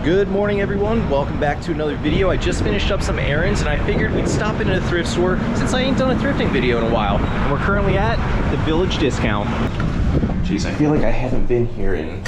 Good morning, everyone. Welcome back to another video. I just finished up some errands and I figured we'd stop into a thrift store since I ain't done a thrifting video in a while. And we're currently at the Village Discount. Jeez, I feel like I haven't been here in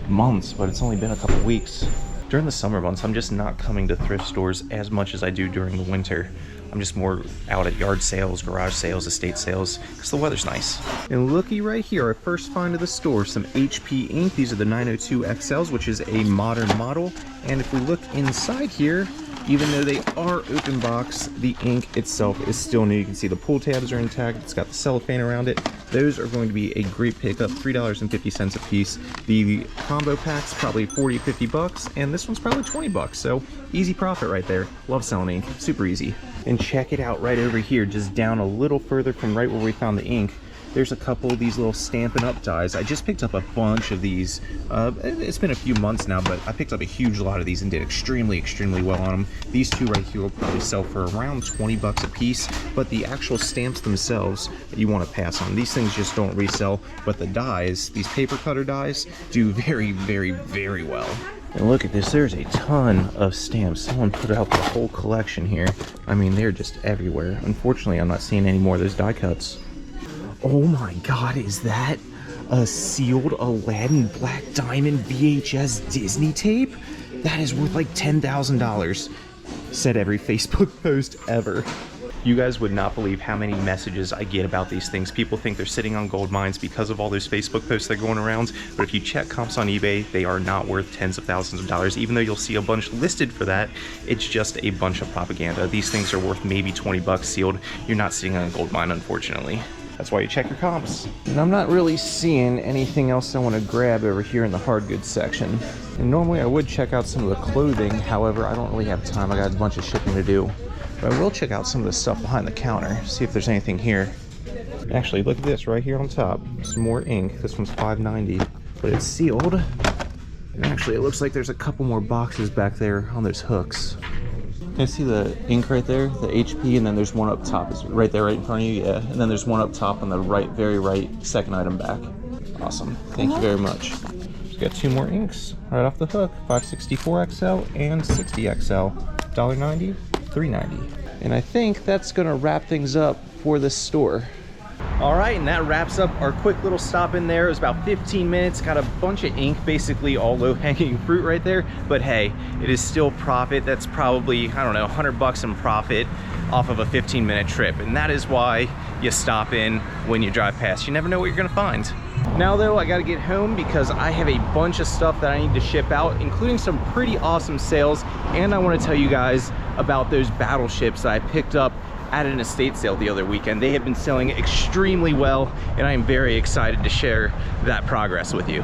months, but it's only been a couple weeks. During the summer months, I'm just not coming to thrift stores as much as I do during the winter. I'm just more out at yard sales, garage sales, estate sales, because the weather's nice. And looky right here, our first find of the store, some HP ink. These are the 902 XLs, which is a modern model. And if we look inside here, even though they are open box, the ink itself is still new. You can see the pull tabs are intact. It's got the cellophane around it. Those are going to be a great pickup, $3.50 a piece. The combo pack's probably 40, 50 bucks, and this one's probably 20 bucks. So easy profit right there. Love selling ink, super easy. And check it out right over here, just down a little further from right where we found the ink. There's a couple of these little Stampin' Up dies. I just picked up a bunch of these. It's been a few months now, but I picked up a huge lot of these and did extremely well on them. These two right here will probably sell for around 20 bucks a piece, but the actual stamps themselves, you want to pass on. These things just don't resell, but the dies, these paper cutter dies, do very well. And look at this, there's a ton of stamps. Someone put out the whole collection here. I mean, they're just everywhere. Unfortunately, I'm not seeing any more of those die cuts. Oh my God, is that a sealed Aladdin Black Diamond VHS Disney tape? That is worth like $10,000. Said every Facebook post ever. You guys would not believe how many messages I get about these things. People think they're sitting on gold mines because of all those Facebook posts that are going around. But if you check comps on eBay, they are not worth tens of thousands of dollars. Even though you'll see a bunch listed for that, it's just a bunch of propaganda. These things are worth maybe 20 bucks sealed. You're not sitting on a gold mine, unfortunately. That's why you check your comps. And I'm not really seeing anything else I want to grab over here in the hard goods section. And normally I would check out some of the clothing. However, I don't really have time. I got a bunch of shipping to do. But I will check out some of the stuff behind the counter, see if there's anything here. Actually, look at this right here on top. Some more ink. This one's $5.90, but it's sealed. And actually, it looks like there's a couple more boxes back there on those hooks. Can you see the ink right there? The HP, and then there's one up top. It's right there, right in front of you, yeah. And then there's one up top on the right, very right, second item back. Awesome. Thank you very much. Just got two more inks right off the hook. 564 XL and 60 XL. $1.90, $3.90. And I think that's gonna wrap things up for this store. All right, and that wraps up our quick little stop in there. It was about 15 minutes. Got a bunch of ink, basically all low-hanging fruit right there. But hey, it is still profit. That's probably, I don't know, 100 bucks in profit off of a 15-minute trip. And that is why you stop in when you drive past. You never know what you're gonna find. Now though, I gotta get home because I have a bunch of stuff that I need to ship out, including some pretty awesome sales. And I wanna tell you guys about those battleships that I picked up at an estate sale the other weekend. They have been selling extremely well, and I am very excited to share that progress with you.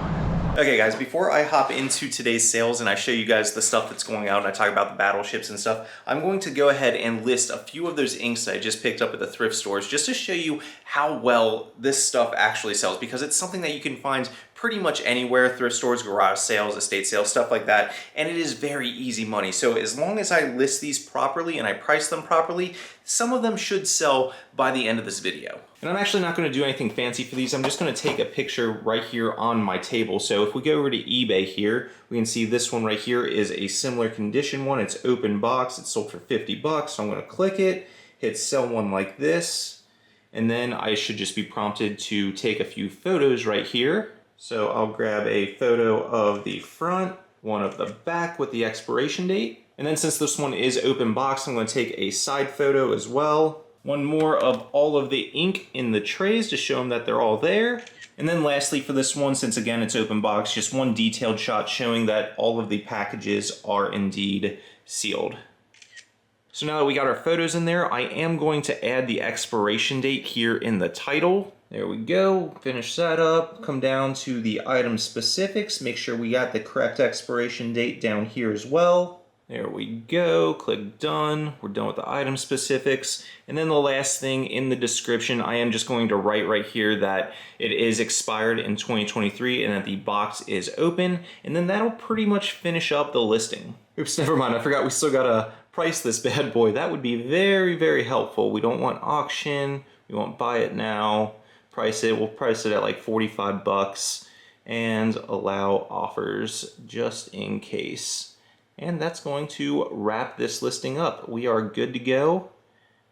Okay guys, before I hop into today's sales and I show you guys the stuff that's going out and I talk about the battleships and stuff, I'm going to go ahead and list a few of those inks that I just picked up at the thrift stores just to show you how well this stuff actually sells, because it's something that you can find pretty much anywhere, thrift stores, garage sales, estate sales, stuff like that, and it is very easy money. So as long as I list these properly and I price them properly, some of them should sell by the end of this video. And I'm actually not gonna do anything fancy for these. I'm just gonna take a picture right here on my table. So if we go over to eBay here, we can see this one right here is a similar condition one. It's open box, it's sold for 50 bucks. So I'm gonna click it, hit sell one like this, and then I should just be prompted to take a few photos right here. So I'll grab a photo of the front, one of the back with the expiration date. And then since this one is open box, I'm gonna take a side photo as well. One more of all of the ink in the trays to show them that they're all there. And then lastly for this one, since again it's open box, just one detailed shot showing that all of the packages are indeed sealed. So now that we got our photos in there, I am going to add the expiration date here in the title. There we go, finish that up, come down to the item specifics, make sure we got the correct expiration date down here as well. There we go, click done. We're done with the item specifics. And then the last thing in the description, I am just going to write right here that it is expired in 2023 and that the box is open. And then that'll pretty much finish up the listing. Oops, never mind, I forgot we still gotta price this bad boy. That would be very helpful. We don't want auction, we won't buy it now. Price it, we'll price it at like 45 bucks. and allow offers just in case. And that's going to wrap this listing up. We are good to go,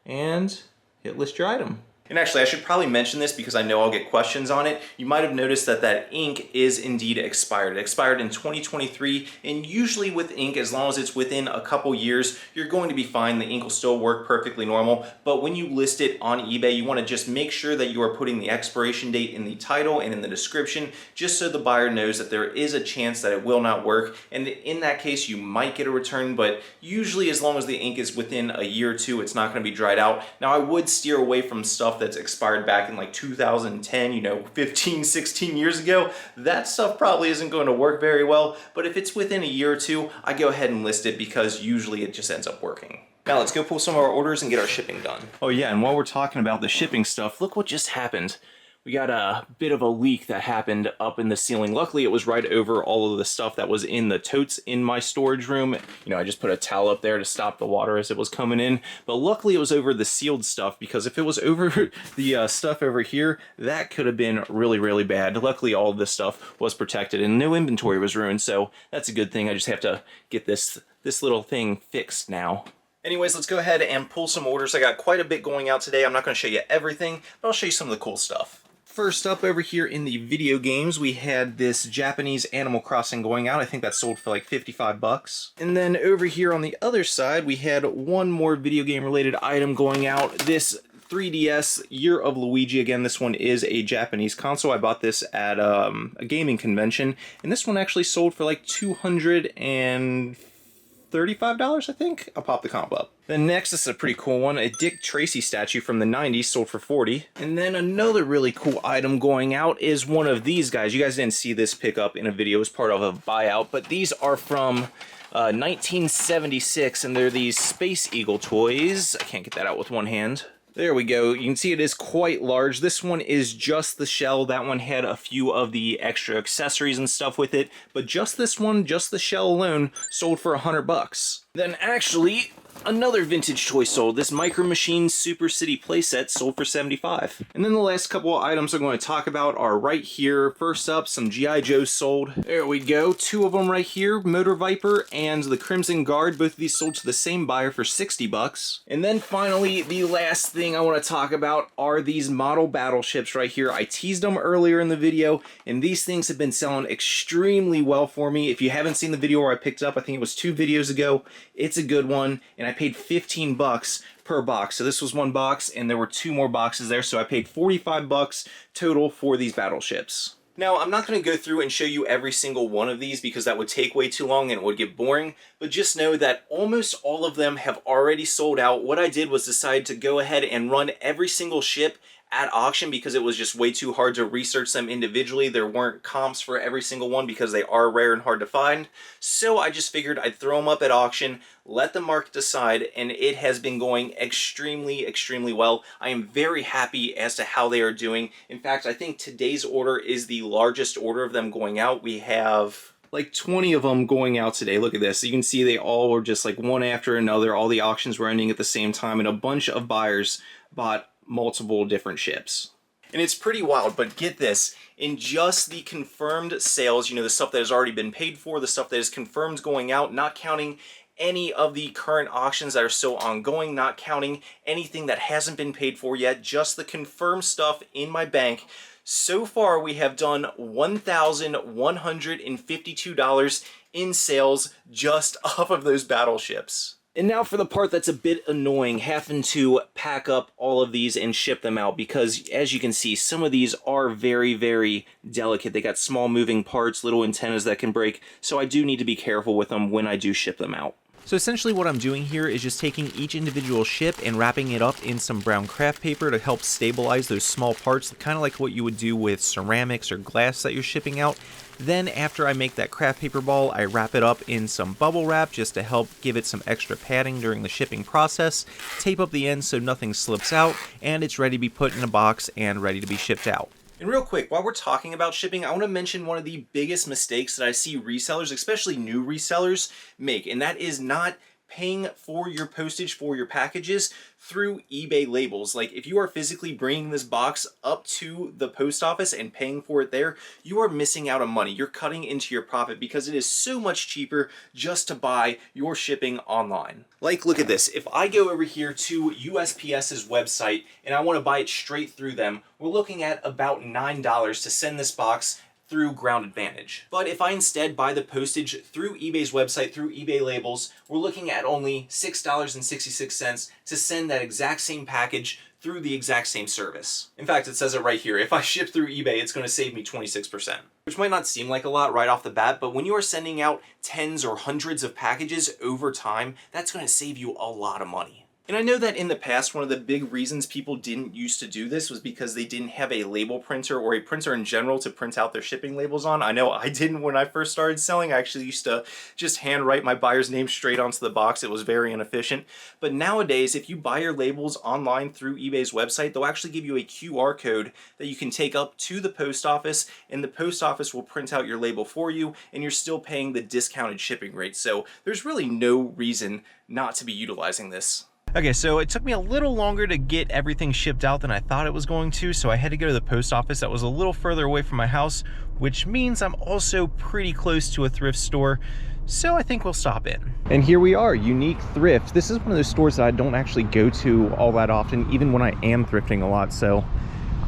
and hit list your item. And actually, I should probably mention this because I know I'll get questions on it. You might have noticed that that ink is indeed expired. It expired in 2023, and usually with ink, as long as it's within a couple years, you're going to be fine. The ink will still work perfectly normal. But when you list it on eBay, you want to just make sure that you are putting the expiration date in the title and in the description, just so the buyer knows that there is a chance that it will not work. And in that case, you might get a return, but usually as long as the ink is within a year or two, it's not going to be dried out. Now, I would steer away from stuff that's expired back in like 2010, you know, 15, 16 years ago. That stuff probably isn't going to work very well, but if it's within a year or two, I go ahead and list it because usually it just ends up working. Now let's go pull some of our orders and get our shipping done. Oh yeah, and while we're talking about the shipping stuff, look what just happened. We got a bit of a leak that happened up in the ceiling. Luckily, it was right over all of the stuff that was in the totes in my storage room. You know, I just put a towel up there to stop the water as it was coming in. But luckily, it was over the sealed stuff, because if it was over the stuff over here, that could have been really, really bad. Luckily, all of this stuff was protected and no inventory was ruined, so that's a good thing. I just have to get this little thing fixed now. Anyways, let's go ahead and pull some orders. I got quite a bit going out today. I'm not going to show you everything, but I'll show you some of the cool stuff. First up, over here in the video games, we had this Japanese Animal Crossing going out. I think that sold for like 55 bucks. And then over here on the other side, we had one more video game related item going out. This 3DS Year of Luigi. Again, this one is a Japanese console. I bought this at a gaming convention, and this one actually sold for like $235, I think. I'll pop the comp up. Then next, this is a pretty cool one, a Dick Tracy statue from the 90s, sold for 40. And then another really cool item going out is one of these guys. You guys didn't see this pickup in a video as part of a buyout, but these are from 1976, and they're these Space Eagle toys. I can't get that out with one hand. There we go. You can see it is quite large. This one is just the shell. That one had a few of the extra accessories and stuff with it, but just this one, just the shell alone, sold for 100 bucks. Then actually, another vintage toy sold. This Micro Machines Super City playset sold for 75. And then the last couple of items I'm going to talk about are right here. First up, some G.I. Joes sold. There we go. Two of them right here, Motor Viper and the Crimson Guard. Both of these sold to the same buyer for 60 bucks. And then finally, the last thing I want to talk about are these model battleships right here. I teased them earlier in the video, and these things have been selling extremely well for me. If you haven't seen the video where I picked it up, I think it was 2 videos ago. It's a good one, and I paid 15 bucks per box. So this was one box, and there were 2 more boxes there, so I paid 45 bucks total for these battleships. Now, I'm not going to go through and show you every single one of these because that would take way too long and it would get boring, but just know that almost all of them have already sold out. What I did was decide to go ahead and run every single ship at auction because it was just way too hard to research them individually. There weren't comps for every single one because they are rare and hard to find. So I just figured I'd throw them up at auction, let the market decide, and it has been going extremely, extremely well. I am very happy as to how they are doing. In fact, I think today's order is the largest order of them going out. We have like 20 of them going out today. Look at this. You can see they all were just like one after another. All the auctions were ending at the same time, and a bunch of buyers bought multiple different ships. And it's pretty wild, but get this, in just the confirmed sales, you know, the stuff that has already been paid for, the stuff that is confirmed going out, not counting any of the current auctions that are still ongoing, not counting anything that hasn't been paid for yet, just the confirmed stuff in my bank. So far, we have done $1,152 in sales just off of those battleships. And now for the part that's a bit annoying, having to pack up all of these and ship them out, because as you can see, some of these are very, very delicate. They got small moving parts, little antennas that can break, so I do need to be careful with them when I do ship them out. So essentially what I'm doing here is just taking each individual ship and wrapping it up in some brown craft paper to help stabilize those small parts, kind of like what you would do with ceramics or glass that you're shipping out. Then after I make that craft paper ball, I wrap it up in some bubble wrap just to help give it some extra padding during the shipping process, tape up the ends so nothing slips out, and it's ready to be put in a box and ready to be shipped out. And real quick, while we're talking about shipping, I want to mention one of the biggest mistakes that I see resellers, especially new resellers, make, and that is not paying for your postage for your packages through eBay labels. Like if you are physically bringing this box up to the post office and paying for it there, you are missing out on money. You're cutting into your profit because it is so much cheaper just to buy your shipping online. Like, look at this. If I go over here to USPS's website and I want to buy it straight through them, we're looking at about $9 to send this box through Ground Advantage. But if I instead buy the postage through eBay's website, through eBay labels, we're looking at only $6.66 to send that exact same package through the exact same service. In fact, it says it right here. If I ship through eBay, it's going to save me 26%. Which might not seem like a lot right off the bat, but when you are sending out tens or hundreds of packages over time, that's going to save you a lot of money. And I know that in the past, one of the big reasons people didn't used to do this was because they didn't have a label printer or a printer in general to print out their shipping labels on. I know I didn't when I first started selling. I actually used to just handwrite my buyer's name straight onto the box. It was very inefficient. But nowadays, if you buy your labels online through eBay's website, they'll actually give you a QR code that you can take up to the post office, and the post office will print out your label for you, and you're still paying the discounted shipping rate. So there's really no reason not to be utilizing this. Okay, so it took me a little longer to get everything shipped out than I thought it was going to, so I had to go to the post office that was a little further away from my house, which means I'm also pretty close to a thrift store, so I think we'll stop in. And here we are, Unique Thrift. This is one of those stores that I don't actually go to all that often, even when I am thrifting a lot, so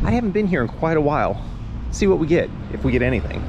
I haven't been here in quite a while. Let's see what we get, if we get anything.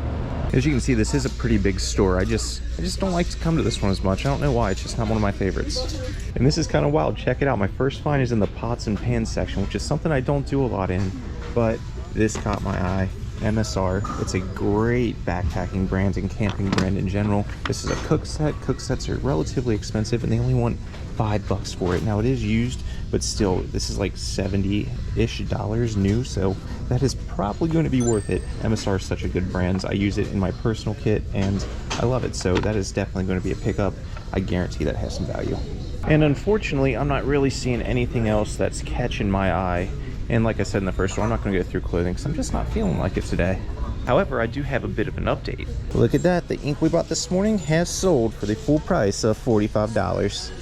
As you can see, this is a pretty big store. I just don't like to come to this one as much. I don't know why, it's just not one of my favorites. And this is kind of wild, check it out. My first find is in the pots and pans section, which is something I don't do a lot in, but this caught my eye. MSR, it's a great backpacking brand and camping brand in general. This is a cook set. Cook sets are relatively expensive and they only want $5 for it. Now it is used, but still, this is like $70-ish new, so that is probably going to be worth it. MSR is such a good brand. I use it in my personal kit and I love it, so that is definitely going to be a pickup. I guarantee that has some value. And unfortunately, I'm not really seeing anything else that's catching my eye. And like I said in the first one, I'm not going to go through clothing because I'm just not feeling like it today. However, I do have a bit of an update. Look at that, the ink we bought this morning has sold for the full price of $45.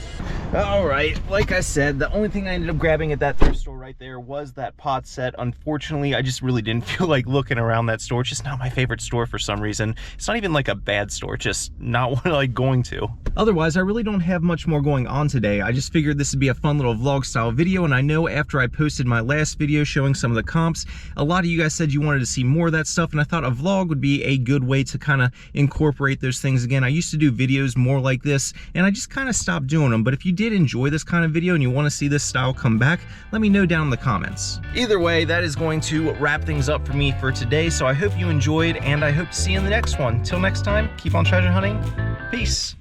All right, like I said, the only thing I ended up grabbing at that thrift store right there was that pot set. Unfortunately, I just really didn't feel like looking around that store. It's just not my favorite store for some reason. It's not even like a bad store, just not what I like going to. Otherwise, I really don't have much more going on today. I just figured this would be a fun little vlog style video, and I know after I posted my last video showing some of the comps, a lot of you guys said you wanted to see more of that stuff, and I thought a vlog would be a good way to kind of incorporate those things again. I used to do videos more like this, and I just kind of stopped doing them, but if you did enjoy this kind of video and you want to see this style come back, let me know down in the comments. Either way, that is going to wrap things up for me for today, so I hope you enjoyed, and I hope to see you in the next one. Till next time, keep on treasure hunting. Peace.